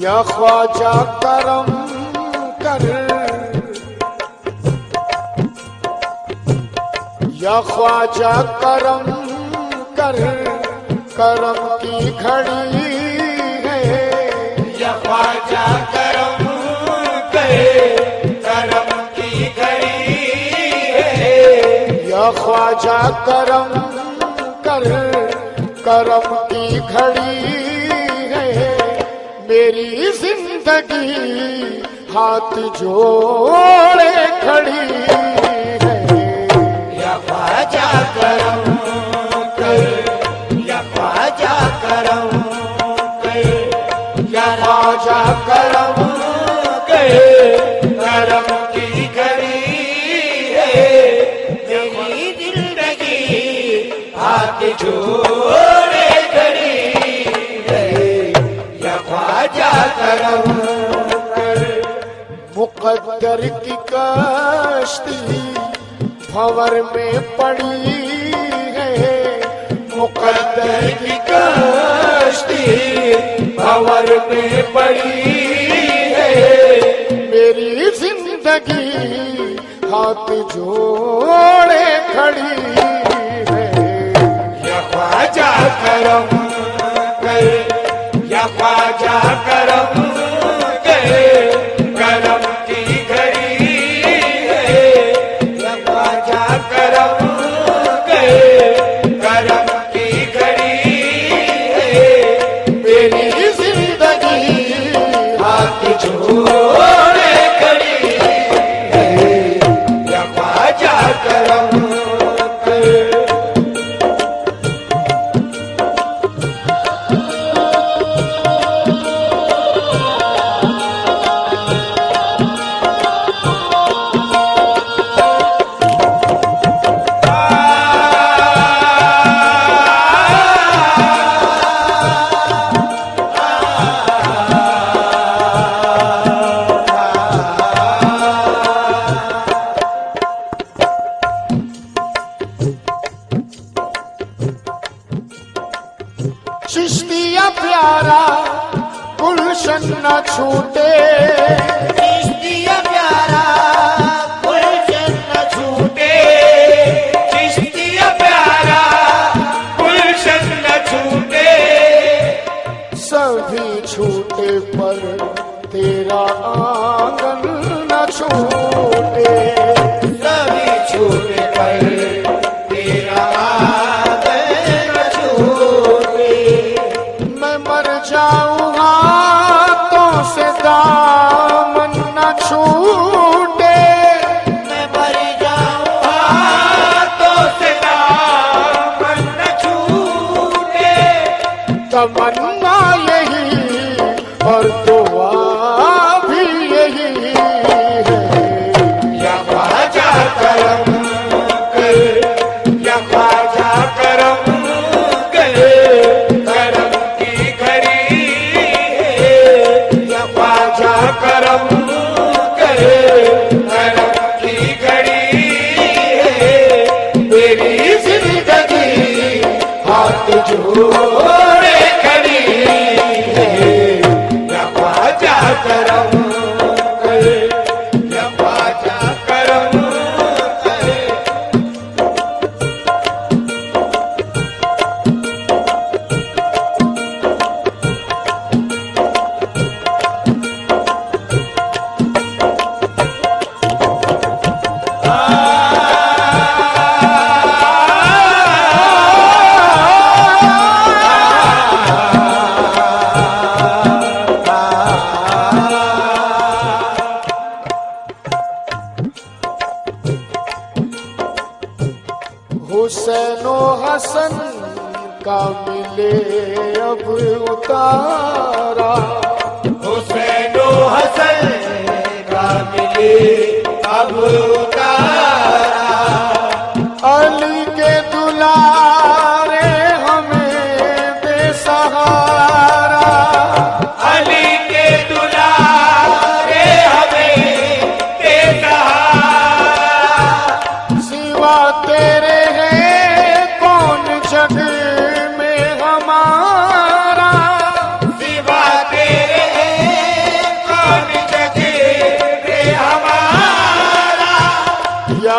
या ख्वाजा करम कर, या ख्वाजा करम कर, करम की घड़ी है। या ख्वाजा करम कर, करम की घड़ी है। या ख्वाजा करम कर, करम की घड़ी है। मेरी जिंदगी हाथ जोड़े खड़ी है। या ख्वाजा करम कर, या ख्वाजा करम कर, या ख्वाजा करम कर, करम की घड़ी है। मेरी जिंदगी हाथ जोड़े खड़ी है। या ख्वाजा करम कर। मुकद्दर की कश्ती भंवर में पड़ी है। मुकद्दर की कश्ती भंवर में पड़ी है। मेरी जिंदगी हाथ जोड़े खड़ी है। या ख्वाजा करम कर, या ख्वाजा करम कर, करम की घड़ी है। या ख्वाजा करम कर, करम की घड़ी है। मेरी जिंदगी हाथ जोड़े खड़ी है। या ख्वाजा करम कर। चिश्तिया प्यारा गुलशन न छूटे। चिश्तिया प्यारा गुलशन न छूटे। चिश्तिया प्यारा गुलशन न छूटे। सभी छूटे पर तेरा आंगन न छूटे। सभी छूटे पर तेरा आंगन न छूटे। मैं मर जाऊं हाथों से दामन न छूटे। मैं मर जाऊं हाथों से दामन न छूटे। तमन्ना यही और दुआ भी यही है। या ख्वाजा करम कर, या ख्वाजा करम कर, करम की घड़ी है। या ख्वाजा करम कर, करम की घड़ी है। मेरी जिंदगी हाथ जोड़े खड़ी है। या ख्वाजा करम कर, या ख्वाजा करम कर। हुसैनो हसन का मिले अब उतारा। हुसैनो हसन का मिले अब उतारा। अली के दुलारे हमें बेसहारा। अली के दुलारे हमें बेसहारा। सिवा तेरे है कौन जग में हमारा। सिवा तेरे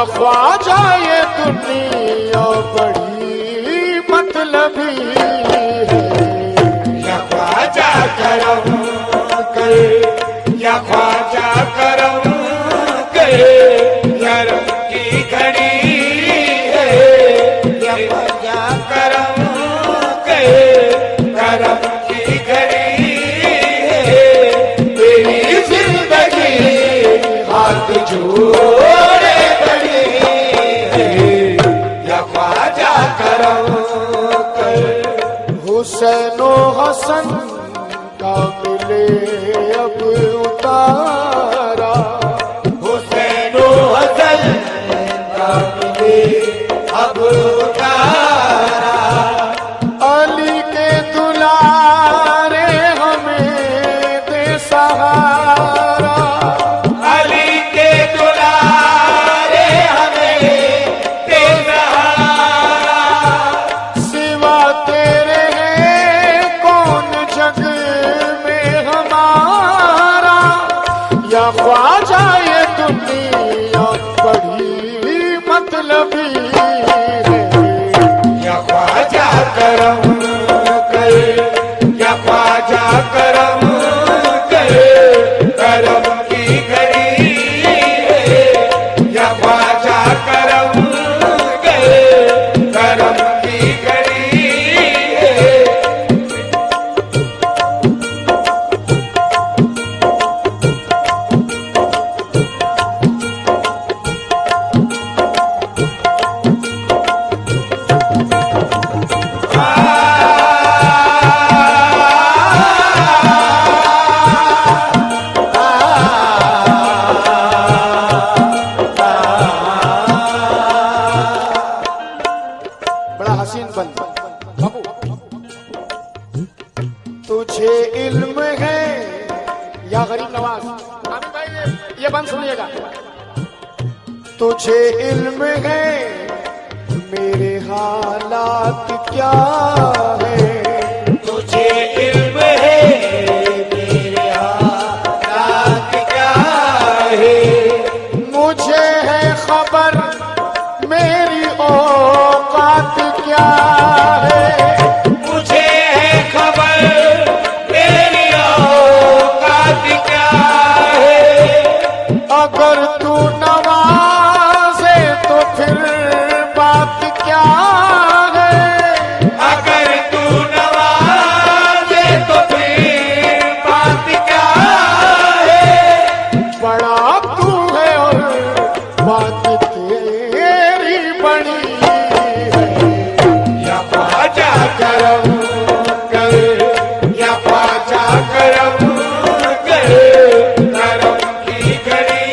या ख्वाजा ये दुनिया बड़ी मतलबी है। या ख्वाजा करम कर, या ख्वाजा करम कर, करम की घड़ी है। या ख्वाजा करम कर, करम की घड़ी है। तेरी जिंदगी हाथ जोड़े बड़ी है। या ख्वाजा करम कर। हुसैनो हसन का मिले अब उतारा, हुसैनो हसन का मिले अब उतारा। अली के दुलारे हमें दे सहारा। अली के दुलारे हमें दे सहारा। सिवा तेरे है कौन जग में हमारा, या ख्वाजा ये दुनिया बड़ी मतलबी है। या ख्वाजा करम कर, या ख्वाजा करम कर, करम की घड़ी है। या ख्वाजा करम कर, करम की घड़ी है। बड़ा हसीन बंद बाबू। तुझे इल्म है या गरीब नवाज, आमिर भाई ये बंद सुनिएगा। तुझे इल्म है मेरे हालात क्या है, तुझे इल्म है मेरे हालात क्या है। मुझे है खबर मेरी औकात क्या है। मुझे है खबर मेरी औकात क्या है। अगर तू नवाजे तो फिर बात क्या है। अगर तू नवाजे तो फिर बात क्या है। बड़ा तू है और बात तेरी बड़ी है। या ख्वाजा करम कर, या ख्वाजा करम कर, करम की घड़ी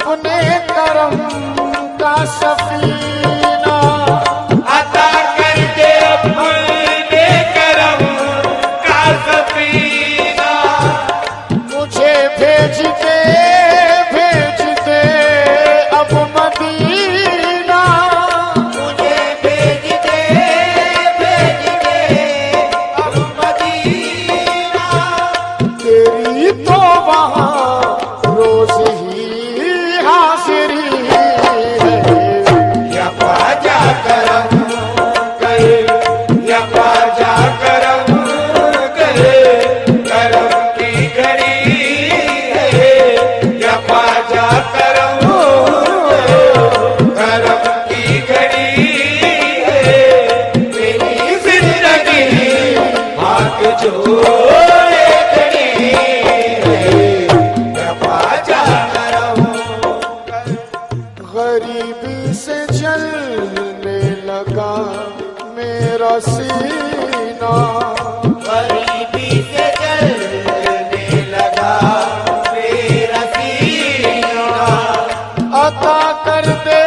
अपने करम का सफीना अता कर दे अपने करम का सफीना मुझे भेज दे अब मदीना मुझे भेज दे अब मदीना तेरी तो वहाँ रोज ही हाजिरी है या पाजा करम करे या पाजा करम करे करम की घड़ी है या पाजा करम करम की घड़ी है मेरी जिंदगी भाग जोड़े खड़ी है या पाजा करम गरीबी से जलने लगा मेरा सीना गरीबी से जलने लगा मेरा सीना अता कर दे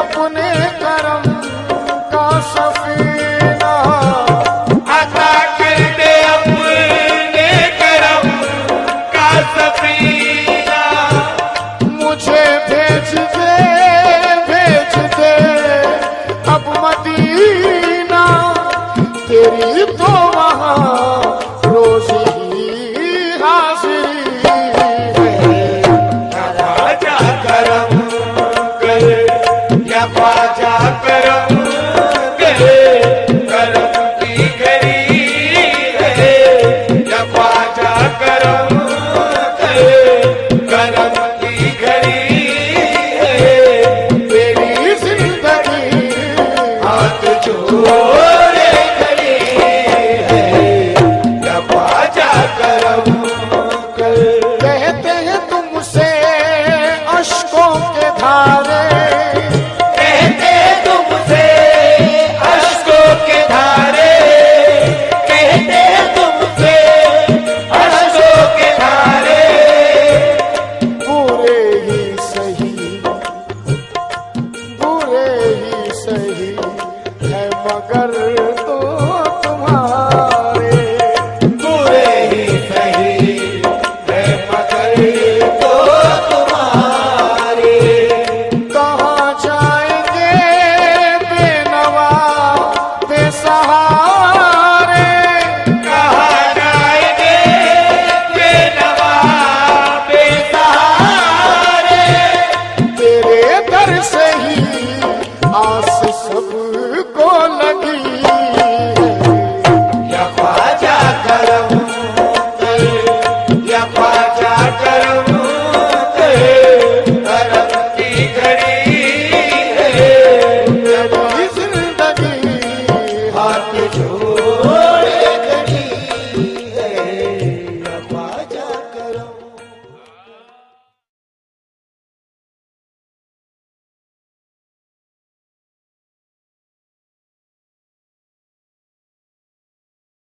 अपने करम का सफीना अता कर दे अपने करम का सफीना मुझे भेज दे अब मदीना तेरी तो वहाँ रोज ही हाजिरी है पाजा करम करे या पाजा करम करे करम की घड़ी है या पाजा करम करे करम की घड़ी है मेरी जिंदगी हाथ जोड़े खड़ी है या पाजा करम करे कहते हैं तुमसे अश्कों के धारे कहते तुमसे अश्कों के धारे कहते तुमसे अश्कों के धारे बुरे ही सही है मगर तो तुम्हारे बुरे ही सही है मगर तो तुम्हारे कहाँ जाएंगे बेनवा बेसहारा